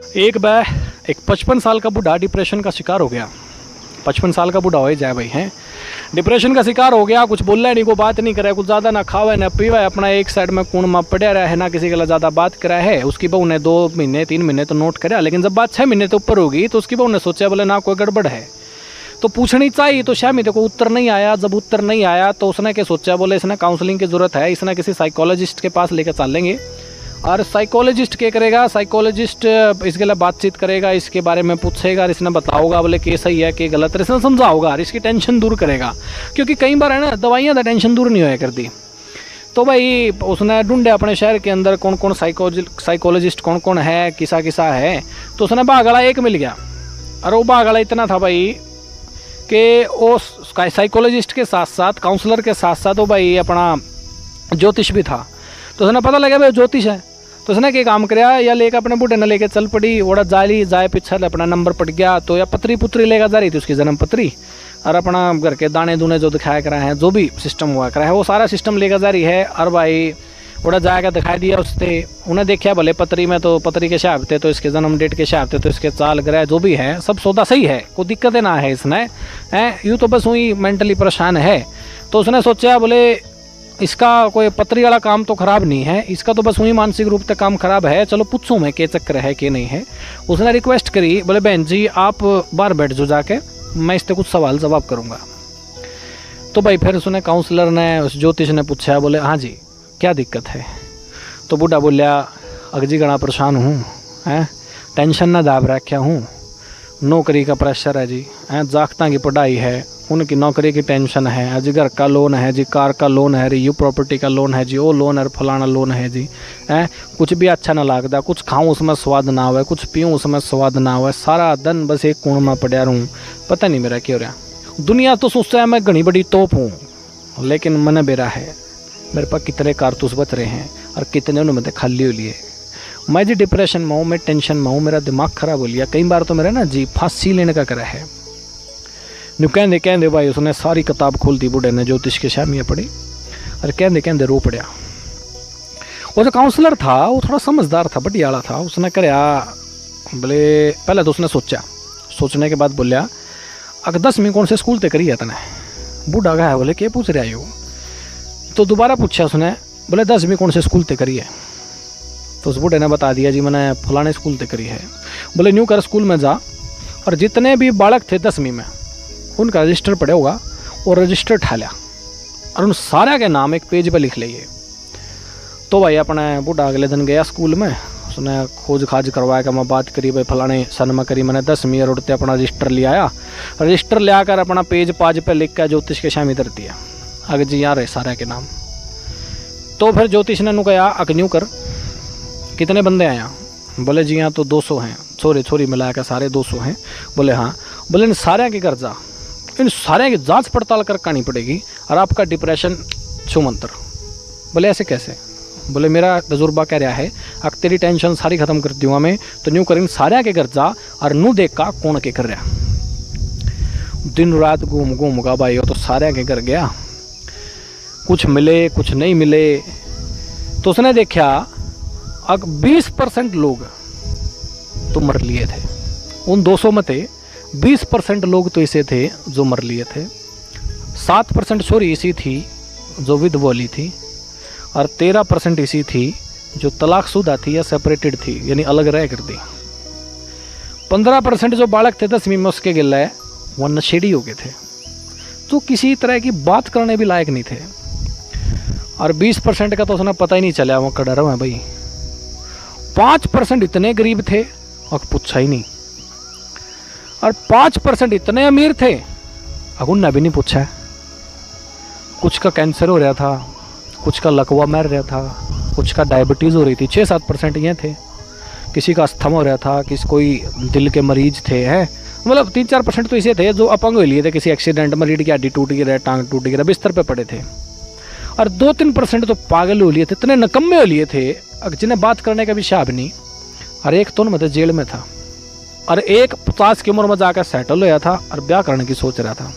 एक बार एक 55 साल का बूढ़ा डिप्रेशन का शिकार हो गया। 55 साल का बूढ़ा हो जाए भाई हैं, डिप्रेशन का शिकार हो गया। कुछ बोल नहीं, को बात नहीं करे, कुछ ज़्यादा ना खावे ना पीवा, अपना एक साइड में कूण में पड़ा रहा है ना, किसी के लिए ज़्यादा बात करा है। उसकी बहू ने 2 महीने 3 महीने तो नोट करा, लेकिन जब बात 6 महीने तो ऊपर होगी तो उसकी बहू ने सोचा बोले ना कोई गड़बड़ है, तो पूछनी चाहिए। तो शायद मेरे को उत्तर नहीं आया। जब उत्तर नहीं आया तो उसने क्या सोचा, बोले इसने काउंसलिंग की ज़रूरत है, इसने किसी साइकोलॉजिस्ट के पास लेकर चलेंगे। और साइकोलॉजिस्ट क्या करेगा, साइकोलॉजिस्ट इसके लिए बातचीत करेगा, इसके बारे में पूछेगा, इसने बताओगा बोले कि सही है कि गलत, इसने समझाओगा और इसकी टेंशन दूर करेगा। क्योंकि कई बार है ना, दवाइयाँ तो टेंशन दूर नहीं होया करती। तो भाई उसने ढूंढे अपने शहर के अंदर कौन कौन साइकोलॉजिस्ट कौन कौन है, किसा किसा है। तो उसने बागड़ा एक मिल गया। और वो बागड़ा इतना था भाई कि वो साइकोलॉजिस्ट के साथ साथ, काउंसलर के साथ साथ वो भाई अपना ज्योतिष भी था। तो उसने पता लगा भाई ज्योतिष है। तो उसने क्या काम कराया, या लेकर अपने बूढ़े ने लेके चल पड़ी। ओड़ा जाली जाए पीछे अपना नंबर पट गया। तो या पत्री पुत्री लेकर जा रही थी, उसकी जन्म पत्री, और अपना घर के दाने दूने जो दिखाया करा है, जो भी सिस्टम हुआ करा है, वो सारा सिस्टम लेकर जा रही है। और भाई ओड़ा जाकर दिखाई दिया उससे, उन्हें देखा भले पत्री में, तो पत्री के हिसाब थे, तो इसके जन्म डेट के हिसाब थे, तो इसके चाल ग्रह जो भी है सब सौदा सही है, कोई दिक्कतें ना है इसने हैं। यूँ तो बस वही मेंटली परेशान है। तो उसने सोचा बोले इसका कोई पत्री वाला काम तो खराब नहीं है, इसका तो बस वही मानसिक रूप से काम खराब है, चलो पूछूं मैं क्या चक्कर है कि नहीं है। उसने रिक्वेस्ट करी, बोले बहन जी आप बाहर बैठ जो जाके, मैं इस पर कुछ सवाल जवाब करूंगा। तो भाई फिर उसने काउंसलर ने, उस ज्योतिष ने पूछा, बोले हाँ जी क्या दिक्कत है। तो बूढ़ा बोलिया अगजी घना परेशान हूँ हैं, टेंशन ना दाब रखा हूँ, नौकरी का प्रेशर है जी हैं, जागता की पढ़ाई है, उनकी नौकरी की टेंशन है जी, घर का लोन है जी, कार का लोन है जी, प्रॉपर्टी का लोन है जी, वो लोन है, फलाना लोन है जी हैं। कुछ भी अच्छा ना लगता, कुछ खाऊं उसमें स्वाद ना हो, कुछ पीऊँ उसमें स्वाद ना हो, सारा दिन बस एक कोण में पड़ा रहूँ, पता नहीं मेरा क्या हो रहा। दुनिया तो सोचता है मैं घनी बड़ी तोप हूँ, लेकिन मन बेरा है, मेरे पास कितने कारतूस बच रहे हैं और कितने उन्होंने खाली हो लिए। मैं जी डिप्रेशन में हूँ, मैं टेंशन में हूँ, मेरा दिमाग खराब हो लिया। कई बार तो मेरा ना जी फांसी लेने का करा है। न्यू कहते भाई उसने सारी किताब खोल दी बूढ़े ने, ज्योतिष के शामियाँ पढ़ी और कहते रो पड़ा। वो जो काउंसलर था वो थोड़ा समझदार था, बढ़िया था। उसने कराया, बोले पहले तो उसने सोचा, सोचने के बाद बोलिया अगर 10वीं कौन से स्कूल ते करी है तने। बूढ़ा गया, बोले क्या पूछ रहा है वो। तो दोबारा पूछा उसने, बोले 10वीं कौन से स्कूल ते करी है। तो उस बूढ़े ने बता दिया जी मैंने फलाने स्कूल ते करी है। बोले न्यू कर स्कूल में जा और जितने भी बालक थे 10वीं में उनका रजिस्टर पड़े होगा, और रजिस्टर ठा लिया और उन सारे के नाम एक पेज पे लिख लिए। तो भाई अपने बूढ़ा अगले दिन गया स्कूल में, उसने खोज खाज करवाया कि मैं बात करी भाई फलाने सन में करी मैंने 10वीं, और उड़ते अपना रजिस्टर ले आया। रजिस्टर ले आकर अपना पेज पाज पे लिख कर ज्योतिष के शामी धर दिया, अगर जी यहाँ रहे सारे के नाम। तो फिर ज्योतिष ने नु कहा अग्न्यू कर कितने बंदे आया। बोले जी यहाँ तो 200 हैं, छोरे छोरी मिला कर सारे 200 हैं। बोले हाँ। बोले इन सारे के घर जा, इन सारे की जांच पड़ताल कर करनी पड़ेगी और आपका डिप्रेशन छुमंतर। बोले ऐसे कैसे। बोले मेरा तजुर्बा कह रहा है अगर तेरी टेंशन सारी खत्म कर दूंगा मैं, तो न्यू कर इन सारे के घर जा और नू देख का कौन के कर रहा। दिन रात घूम घूम का भाई वो तो सारे के घर गया, कुछ मिले कुछ नहीं मिले। तो उसने देखा अगर 20% लोग तो मर लिए थे, उन 200 में थे 20% लोग तो ऐसे थे जो मर लिए थे, 7% छोरी ऐसी थी जो विधवोली थी, और 13% ऐसी थी जो तलाकशुदा थी या सेपरेटेड थी, यानी अलग रह कर दी। 15% जो बालक थे 10वीं में उसके गिले वो नशेड़ी हो गए थे, तो किसी तरह की बात करने भी लायक नहीं थे। और 20% का तो उसने पता ही नहीं चला वो कड़ा रहा है भाई। 5% इतने गरीब थे और पूछा ही नहीं, और 5% इतने अमीर थे अगुन ने भी नहीं पूछा। कुछ का कैंसर हो रहा था, कुछ का लकवा मर रहा था, कुछ का डायबिटीज़ हो रही थी। 6-7% ये थे, किसी का अस्थमा हो रहा था, किसी कोई दिल के मरीज थे हैं, मतलब 3-4% तो ऐसे थे जो अपंग हो लिए थे, किसी एक्सीडेंट में रीढ़ की हड्डी टूट गई, टांग टूट गई, बिस्तर पे पड़े थे। और 2-3% तो पागल हो लिए थे, इतने नकम्मे हो लिए थे जिन्हें बात करने का भी शाब नहीं। और एक तो मतलब जेल में था, और एक 50 की उम्र में जाकर सेटल होया था और ब्याह करने की सोच रहा था।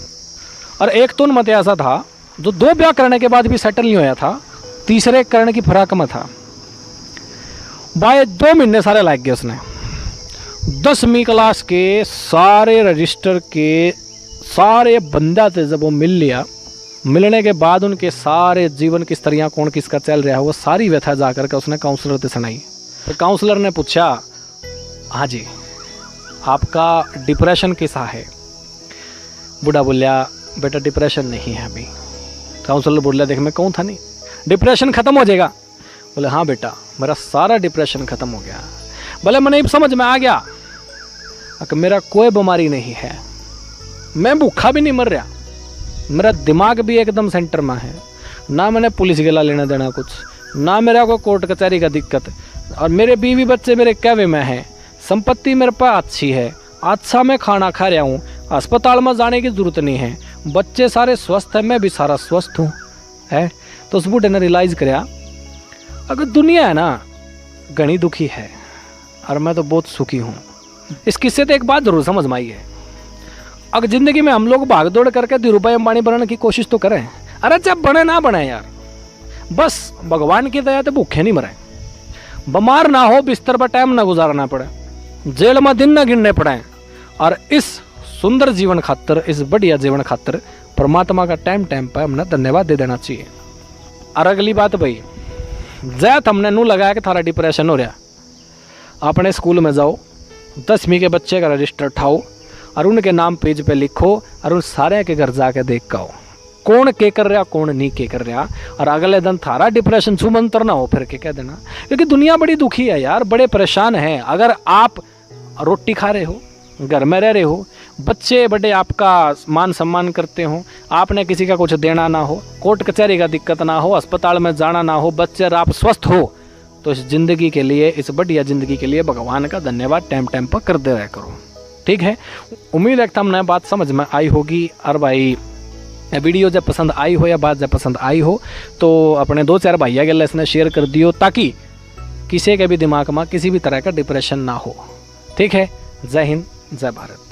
और एक तो मत ऐसा था जो 2 ब्याह करने के बाद भी सेटल नहीं होया था, तीसरे करने की फराक में था। भाई 2 महीने सारे लग गए उसने। 10वीं क्लास के सारे रजिस्टर के सारे बंदा थे जब वो मिल लिया, मिलने के बाद उनके सारे जीवन की स्तरियाँ कौन किसका चल रहा है वो सारी व्यथा जा करके उसने काउंसलर से सुनाई। तो काउंसलर ने पूछा, हाँ जी आपका डिप्रेशन कैसा है? बूढ़ा बोलिया, बेटा डिप्रेशन नहीं है अभी। काउंसलर बोलिया, देख मैं कहूँ था नहीं डिप्रेशन ख़त्म हो जाएगा। बोले हाँ बेटा मेरा सारा डिप्रेशन ख़त्म हो गया। बोले मैंने समझ में आ गया कि मेरा कोई बीमारी नहीं है, मैं भूखा भी नहीं मर रहा, मेरा दिमाग भी एकदम सेंटर में है, ना मैंने पुलिस गिला लेना देना कुछ, ना मेरा कोई कोर्ट कचहरी का दिक्कत, और मेरे बीवी बच्चे मेरे कहवे में हैं, संपत्ति मेरे पास अच्छी है, अच्छा मैं खाना खा रहा हूँ, अस्पताल में जाने की ज़रूरत नहीं है, बच्चे सारे स्वस्थ हैं, मैं भी सारा स्वस्थ हूँ है। तो उस बूढ़े ने रियलाइज़ कराया अगर दुनिया है ना घनी दुखी है और मैं तो बहुत सुखी हूँ। इस किस्से से एक बात जरूर समझ में आई है, अगर ज़िंदगी में हम लोग भाग दौड़ करके धीरूभाई अंबानी बनने की कोशिश तो करें, अरे जब बने ना बने यार, बस भगवान की दया तो भूखे नहीं मरे, बीमार ना हो, बिस्तर पर टाइम ना गुजारना पड़े, जेल में दिन ना गिनने पड़े, और इस सुंदर जीवन खातर, इस बढ़िया जीवन खातर परमात्मा का टाइम टाइम पर हमने धन्यवाद दे देना चाहिए। और अगली बात भाई, जैत हमने नू लगाया कि थारा डिप्रेशन हो रहा, अपने स्कूल में जाओ, 10वीं के बच्चे का रजिस्टर उठाओ और उनके नाम पेज पे लिखो और उन सारे के घर जाके देख के आओ कौन के कर रहा कौन नहीं के कर रहा, और अगले दिन थारा डिप्रेशन छुमंतर ना हो फिर के कह देना। क्योंकि दुनिया बड़ी दुखी है यार, बड़े परेशान हैं। अगर आप रोटी खा रहे हो, घर में रह रहे हो, बच्चे बड़े आपका मान सम्मान करते हो, आपने किसी का कुछ देना ना हो, कोर्ट कचहरी का दिक्कत ना हो, अस्पताल में जाना ना हो, बच्चे आप स्वस्थ हो, तो इस ज़िंदगी के लिए, इस बढ़िया ज़िंदगी के लिए भगवान का धन्यवाद टाइम टाइम पर करते रहा करो। ठीक है, उम्मीद है कि हमने बात समझ में आई होगी। और भाई वीडियो जब पसंद आई हो या बात जब पसंद आई हो तो अपने 2-4 भैया के इसने शेयर कर दियो, ताकि किसी के भी दिमाग में किसी भी तरह का डिप्रेशन ना हो। ठीक है, जय हिंद, जय भारत।